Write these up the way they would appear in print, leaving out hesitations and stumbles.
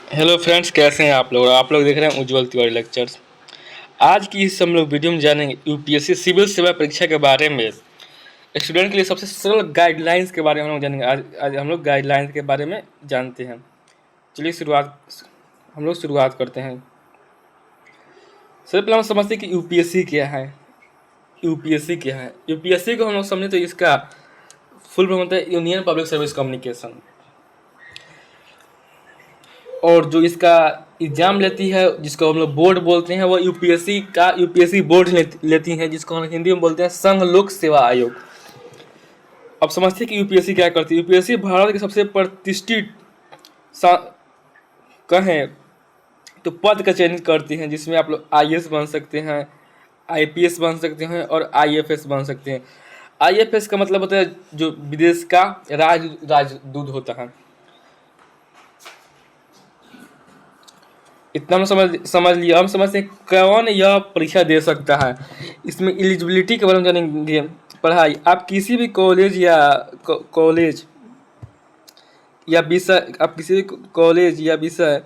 Hello friends, कैसे हैं आप लोग देख रहे हैं उज्ज्वल तिवारी लेक्चर्स। आज की इस हम लोग वीडियो में जानेंगे यूपीएससी सिविल सेवा परीक्षा के बारे में। स्टूडेंट के लिए सबसे सरल गाइडलाइंस के बारे में हम लोग जानेंगे। आज हम लोग गाइडलाइंस के बारे में जानते हैं। चलिए हम लोग शुरुआत करते हैं। सबसे पहले हम समझते हैं कि यूपीएससी क्या है। यूपीएससी को हम लोग समझे तो इसका फुल फॉर्म होता है यूनियन पब्लिक सर्विस कम्युनिकेशन। और जो इसका एग्ज़ाम लेती है, जिसको हम लोग बोर्ड बोलते हैं, वो यूपीएससी बोर्ड लेती हैं, जिसको हम हिंदी में बोलते हैं संघ लोक सेवा आयोग। अब समझते हैं कि यूपीएससी क्या करती है। यूपीएससी भारत के सबसे प्रतिष्ठित कहें तो पद का चयन करती हैं, जिसमें आप लोग आईएएस बन सकते हैं, आईपीएस बन सकते हैं और आईएफएस बन सकते हैं। आईएफएस का मतलब होता है जो विदेश का राजदूत होता है। इतना हम समझ लिया। हम समझते हैं कौन यह परीक्षा दे सकता है। इसमें एलिजिबिलिटी के बारे में जानेंगे। पढ़ाई, आप किसी भी कॉलेज या विषय आप किसी भी कॉलेज या विषय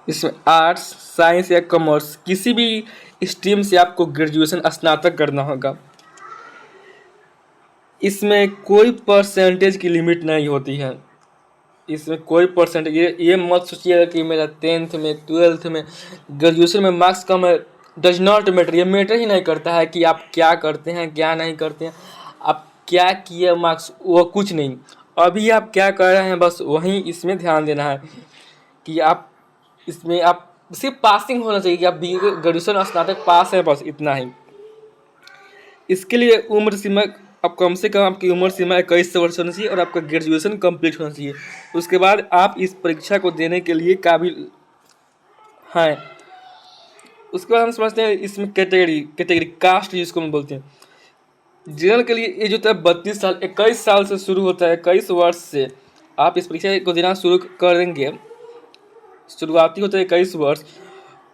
इसमें आर्ट्स, साइंस या कॉमर्स किसी भी स्ट्रीम से आपको ग्रेजुएशन स्नातक करना होगा। इसमें कोई परसेंटेज की लिमिट नहीं होती है। इसमें कोई परसेंटेज ये मत सोचिएगा कि मेरा 10th में 12th में ग्रेजुएशन में मार्क्स कम है। Does not matter. ये मैटर ही नहीं करता है कि आप क्या करते हैं क्या नहीं करते हैं, आप क्या किए, मार्क्स वो कुछ नहीं। अभी आप क्या कर रहे हैं बस वही इसमें ध्यान देना है कि आप सिर्फ पासिंग होना चाहिए कि आप बी ग्रेजुएशन स्नातक पास है, बस इतना ही। इसके लिए उम्र सीमा अब कम से कम आपकी उम्र सीमा 21 वर्ष होनी चाहिए और आपका ग्रेजुएशन कंप्लीट होना चाहिए। उसके बाद आप इस परीक्षा को देने के लिए काबिल हैं। उसके बाद हम समझते हैं इसमें कैटेगरी कास्ट जिसको हम बोलते हैं। जनरल के लिए ये जो होता है 21 साल से शुरू होता है। 21 वर्ष से आप इस परीक्षा को देना शुरू करेंगे। शुरुआती होता है 21 वर्ष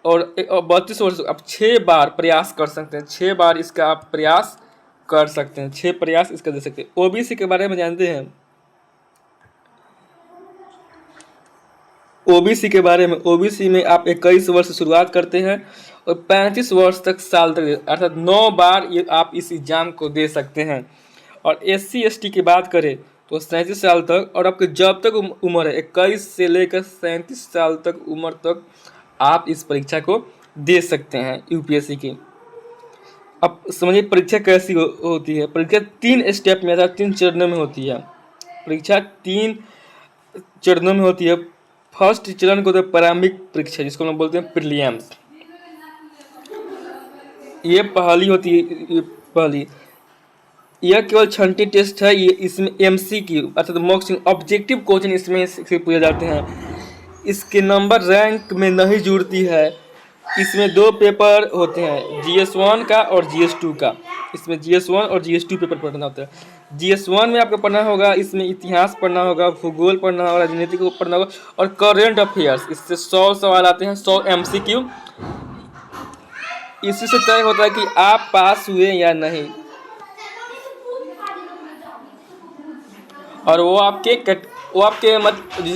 और 32 वर्ष आप 6 बार प्रयास कर सकते हैं। 6 बार इसका आप प्रयास कर सकते हैं, 6 प्रयास इसका दे सकते हैं। ओबीसी के बारे में जानते हैं। ओबीसी में आप 21 वर्ष से शुरुआत करते हैं और 35 वर्ष तक अर्थात 9 बार ये आप इस एग्जाम को दे सकते हैं। और SC ST की बात करें तो 37 साल तक, और आपकी जब तक उम्र है 21 से लेकर 37 साल तक उम्र तक आप इस परीक्षा को दे सकते हैं यूपीएससी की। अब समझिए परीक्षा कैसी होती है। परीक्षा 3 स्टेप में अर्थात 3 चरणों में होती है। परीक्षा 3 चरणों में होती है। फर्स्ट चरण को होता है प्रारंभिक परीक्षा, जिसको हम बोलते हैं प्रीलिम्स। ये पहली होती है। पहली यह केवल छंटी टेस्ट है। ये इसमें MCQ अर्थात मॉक ऑब्जेक्टिव क्वेश्चन इसमें से पूछे जाते हैं। इसके नंबर रैंक में नहीं जुड़ती है। इसमें 2 पेपर होते हैं, GS1 का और GS2 का। इसमें GS1 और GS2 पेपर पढ़ना होता है। GS1 में आपको पढ़ना होगा, इसमें इतिहास पढ़ना होगा, भूगोल पढ़ना होगा, राजनीति को पढ़ना होगा और करेंट अफेयर्स। इससे 100 सवाल आते हैं, 100 MCQ। इसी से तय होता है कि आप पास हुए या नहीं। और वो आपके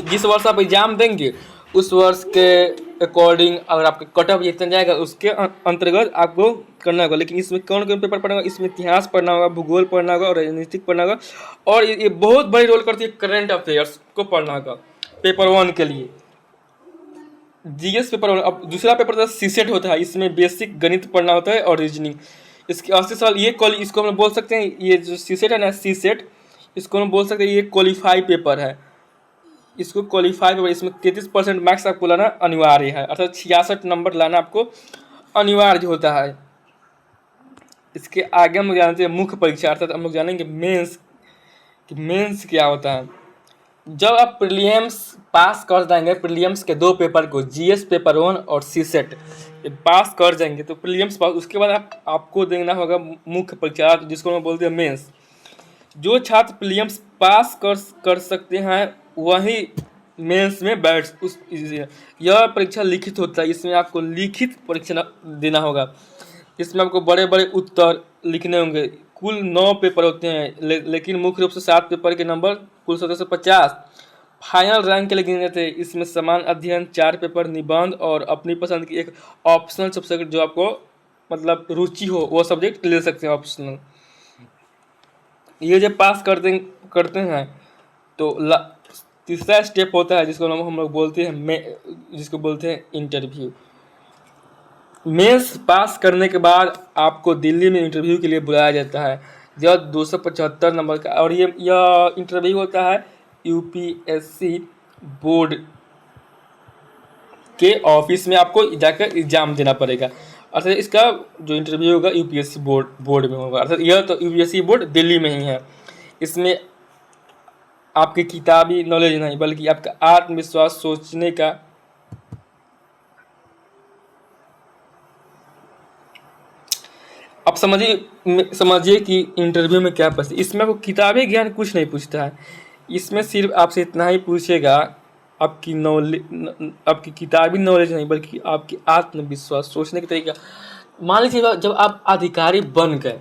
जिस वर्ष आप एग्जाम देंगे उस वर्ष के अकॉर्डिंग अगर आपके कट ऑफ जितना जाएगा उसके अंतर्गत आपको करना होगा। लेकिन इसमें कौन कौन पेपर पढ़ना होगा, इसमें इतिहास पढ़ना होगा, भूगोल पढ़ना होगा और राजनीतिक पढ़ना होगा। और ये बहुत बड़ी रोल करती है, करंट अफेयर्स को पढ़ना होगा पेपर 1 के लिए। GS paper 1। अब दूसरा पेपर होता है CSET होता है। इसमें बेसिक गणित पढ़ना होता है और रीजनिंग। इसके 80 साल इसको हम बोल सकते हैं, ये जो CSET है ना, CSET, इसको हम बोल सकते हैं ये क्वालिफाई पेपर है। इसको क्वालिफाई पेपर, इसमें 33% मार्क्स आपको लाना अनिवार्य है, अर्थात 66 नंबर लाना आपको अनिवार्य होता है। इसके आगे हम लोग जानते हैं मुख्य परीक्षा, अर्थात हम लोग जानेंगे मेंस कि मेंस क्या होता है। जब आप प्रीलिम्स पास कर जाएंगे, प्रीलिम्स के 2 पेपर को, GS पेपर 1 और CSET पास कर जाएंगे तो प्रीलिम्स पास, उसके बाद आपको देना होगा मुख्य परीक्षा, जिसको हम बोलते हैं मेंस। जो छात्र प्रीलिम्स पास कर सकते हैं वही मेंस में यह परीक्षा लिखित होता है। इसमें आपको लिखित परीक्षा देना होगा। इसमें आपको बड़े बड़े उत्तर लिखने होंगे, कुल 9 पेपर होते हैं, लेकिन मुख्य रूप से 7 पेपर के नंबर कुल 1750 फाइनल रैंक के लिए गिने जाते हैं। इसमें समान अध्ययन, 4 पेपर, निबंध और अपनी पसंद की एक ऑप्शनल सब्जेक्ट, जो आपको मतलब रुचि हो वो सब्जेक्ट ले सकते हैं ऑप्शनल। ये जब पास करते हैं तो तीसरा स्टेप होता है जिसको हम लोग बोलते हैं जिसको बोलते हैं इंटरव्यू। मेंस पास करने के बाद आपको दिल्ली में इंटरव्यू के लिए बुलाया जाता है, जो 275 नंबर का, और यह इंटरव्यू होता है यूपीएससी बोर्ड के ऑफिस में। आपको जाकर एग्जाम देना पड़ेगा, अर्थात इसका जो इंटरव्यू होगा यूपीएससी बोर्ड में होगा, अर्थात यह तो यूपीएससी बोर्ड दिल्ली में ही है। इसमें आपकी किताबी नॉलेज नहीं बल्कि आपका आत्मविश्वास, सोचने का अब समझिए कि इंटरव्यू में क्या पूछते हैं। इसमें आपको किताबी ज्ञान कुछ नहीं पूछता है, इसमें सिर्फ आपसे इतना ही पूछेगा, आपकी किताबी नॉलेज नहीं बल्कि आपकी आत्मविश्वास, सोचने का तरीका। मान लीजिए जब आप अधिकारी बन गए,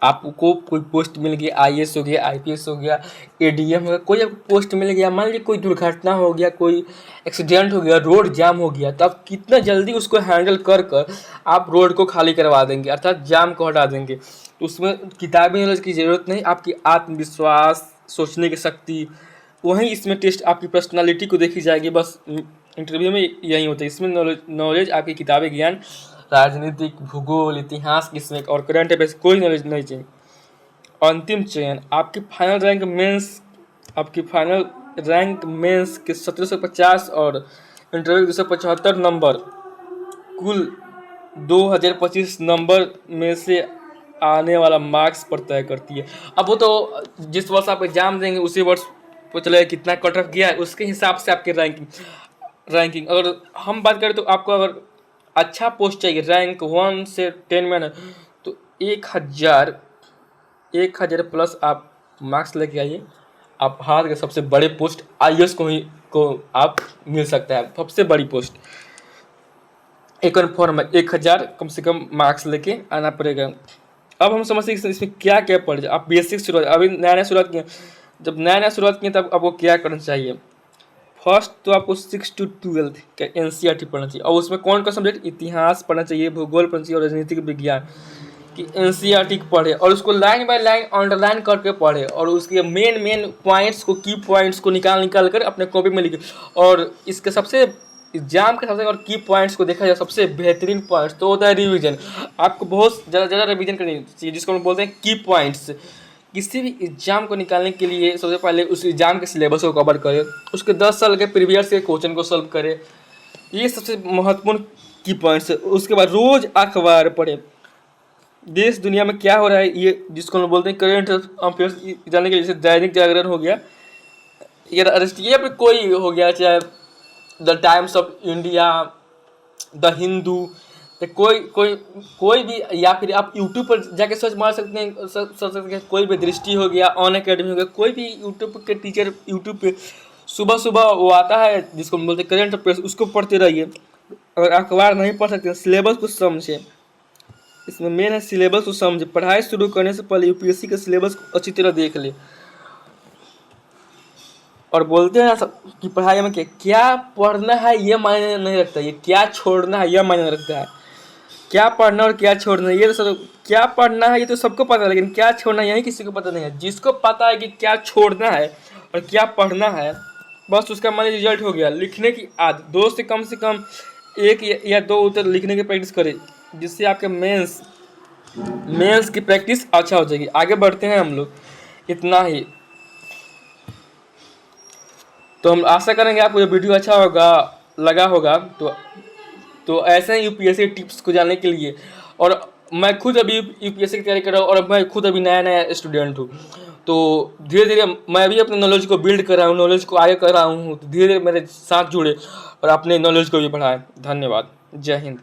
आपको कोई पोस्ट मिल गया, आईएएस हो गया, आईपीएस हो गया, एडीएम हो गया, कोई आपको पोस्ट मिल गया, मान लीजिए कोई दुर्घटना हो गया, कोई एक्सीडेंट हो गया, रोड जाम हो गया, तो आप कितना जल्दी उसको हैंडल कर आप रोड को खाली करवा देंगे, अर्थात जाम को हटा देंगे। तो उसमें किताबी नॉलेज की ज़रूरत नहीं, आपकी आत्मविश्वास, सोचने की शक्ति, वहीं इसमें टेस्ट आपकी पर्सनालिटी को देखी जाएगी। बस इंटरव्यू में यही होता है। इसमें नॉलेज आपकी किताबी ज्ञान, राजनीतिक, भूगोल, इतिहास, इसमें और करंट अफेयर्स कोई नॉलेज नहीं चाहिए। अंतिम चयन, आपकी फाइनल रैंक मेंस के 1750 और इंटरव्यू 275 नंबर, कुल 2025 नंबर में से आने वाला मार्क्स पर तय करती है। अब वो तो जिस वर्ष आप एग्जाम देंगे उसी वर्ष को चलेगा कितना कट ऑफ गया है, उसके हिसाब से आपकी रैंकिंग। अगर हम बात करें तो आपको अगर अच्छा पोस्ट चाहिए, रैंक 1 से 10 में, तो 1000 प्लस आप मार्क्स लेके आइए, आप भारत के सबसे बड़े पोस्ट आईएएस को आप मिल सकता है, सबसे बड़ी पोस्ट। एक फॉर्म में 1000 कम से कम मार्क्स लेके आना पड़ेगा। अब हम समझते हैं इसमें क्या क्या पढ़ जाए। आप बेसिक शुरुआत, अभी नया शुरुआत किए, जब नया शुरुआत किए तब आपको क्या करना चाहिए। फर्स्ट तो आपको 6 to 12 का एनसीईआरटी पढ़ना चाहिए, और उसमें कौन कौन सब्जेक्ट, इतिहास पढ़ना चाहिए, भूगोल पढ़ना चाहिए और राजनीतिक विज्ञान की एनसीईआरटी पढ़े, और उसको लाइन बाय लाइन अंडरलाइन करके पढ़े, और उसके मेन पॉइंट्स को, की पॉइंट्स को निकाल कर अपने कॉपी में लिखे। और इसके सबसे एग्जाम के सबसे और की पॉइंट्स को देखा जाए, सबसे बेहतरीन पॉइंट्स तो होता है रिवीजन। आपको बहुत ज़्यादा रिवीजन करनी चाहिए, जिसको हम बोलते हैं की पॉइंट्स। किसी भी एग्जाम को निकालने के लिए सबसे पहले उस एग्जाम के सिलेबस को कवर करें, उसके 10 साल के प्रीवियस के क्वेश्चन को सॉल्व करें, ये सबसे महत्वपूर्ण की पॉइंट्स है। उसके बाद रोज अखबार पढ़ें, देश दुनिया में क्या हो रहा है, ये जिसको हम बोलते हैं करंट अफेयर्स जानने के लिए, जैसे दैनिक जागरण हो गया, ये कोई हो गया, चाहे the times of India, the Hindu, कोई भी, या फिर आप यूट्यूब पर जाके सर्च मार सकते हैं, कोई भी दृष्टि हो गया, ऑन अकेडमी हो गया, कोई भी यूट्यूब के टीचर यूट्यूब पे सुबह वो आता है जिसको हम बोलते हैं करंट अफेयर्स, उसको पढ़ते रहिए। अगर अखबार नहीं पढ़ सकते, सिलेबस को समझे, इसमें मेन है सिलेबस को समझे। पढ़ाई शुरू करने से पहले यूपीएससी के सिलेबस को अच्छी तरह देख ले। और बोलते हैं ना कि पढ़ाई में क्या पढ़ना है ये मायने नहीं रखता, ये क्या छोड़ना है यह मायने रखता है। क्या पढ़ना और क्या छोड़ना है ये तो सब, क्या पढ़ना है ये तो सबको पता है, लेकिन क्या छोड़ना है यही किसी को पता नहीं है। जिसको पता है कि क्या छोड़ना है और क्या पढ़ना है, बस उसका मान रिजल्ट हो गया। लिखने की आदत, 2 से कम 1 या 2 उत्तर लिखने की प्रैक्टिस करें, जिससे आपके मेंस की प्रैक्टिस अच्छा हो जाएगी। आगे बढ़ते हैं हम लोग, इतना ही। तो हम आशा करेंगे आपको ये वीडियो अच्छा लगा होगा। तो ऐसे ही यूपीएससी टिप्स को जानने के लिए, और मैं खुद अभी यूपीएससी की तैयारी कर रहा हूँ, और मैं खुद अभी नया स्टूडेंट हूँ, तो धीरे धीरे मैं भी अपने नॉलेज को बिल्ड कर रहा हूँ, नॉलेज को आगे कर रहा हूँ। तो धीरे धीरे मेरे साथ जुड़े और अपने नॉलेज को भी बढ़ाएं। धन्यवाद। जय हिंद।